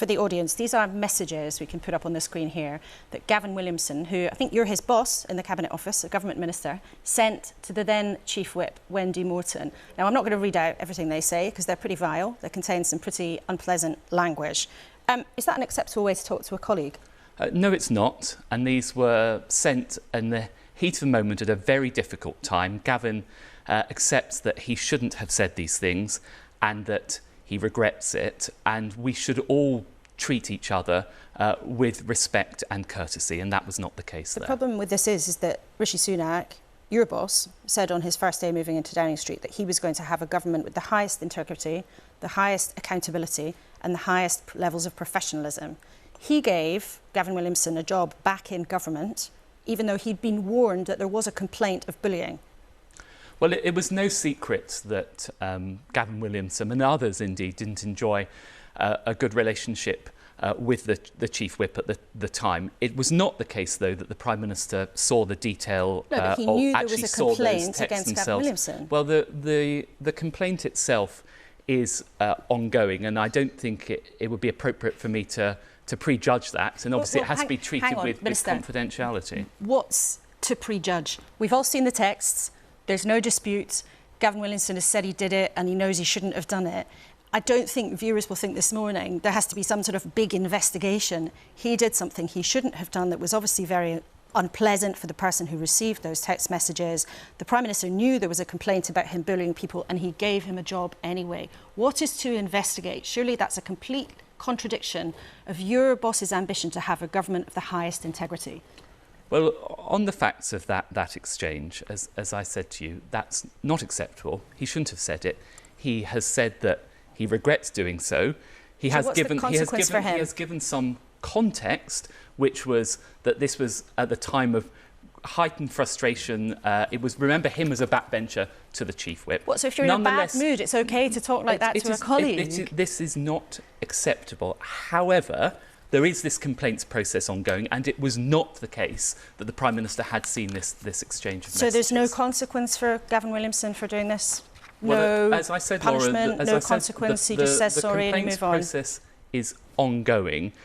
for the audience, these are messages we can put up on the screen here that Gavin Williamson, who I think you're his boss in the Cabinet Office, a government minister, sent to the then Chief Whip Wendy Morton. Now, I'm not going to read out everything they say because they're pretty vile. They contain some pretty unpleasant language. Is that an acceptable way to talk to a colleague? No, it's not. And these were sent in the heat of the moment at a very difficult time. Gavin accepts that he shouldn't have said these things and that he regrets it. And we should all treat each other with respect and courtesy. And that was not the case there. The problem with this is that Rishi Sunak, your boss, said on his first day moving into Downing Street that he was going to have a government with the highest integrity, the highest accountability and the highest levels of professionalism. He gave Gavin Williamson a job back in government, even though he'd been warned that there was a complaint of bullying. Well, it was no secret that Gavin Williamson and others indeed didn't enjoy a good relationship with the Chief Whip at the time. It was not the case, though, that the Prime Minister saw the detail no, but he or knew actually there was a saw those complaint texts against themselves. Gavin Williamson. Well, the complaint itself is ongoing, and I don't think it would be appropriate for me to prejudge that, and obviously it has to be treated with confidentiality. What's to prejudge? We've all seen the texts. There's no dispute. Gavin Williamson has said he did it and he knows he shouldn't have done it. I don't think viewers will think this morning there has to be some sort of big investigation. He did something he shouldn't have done that was obviously very unpleasant for the person who received those text messages. The Prime Minister knew there was a complaint about him bullying people and he gave him a job anyway. What is to investigate? Surely that's a complete contradiction of your boss's ambition to have a government of the highest integrity. Well, on the facts of that exchange, as I said to you, that's not acceptable. He shouldn't have said it. He has said that he regrets doing so. He has given some context, which was that this was at the time of heightened frustration. It was, remember him as a backbencher to the Chief Whip. What, so if you're in a bad mood, it's OK to talk like that to a colleague? This is not acceptable. However, there is this complaints process ongoing, and it was not the case that the Prime Minister had seen this exchange of messages. So there's no consequence for Gavin Williamson for doing this? Well, as I said, punishment, Laura, no consequence, he just says sorry and you move on? The complaints process is ongoing.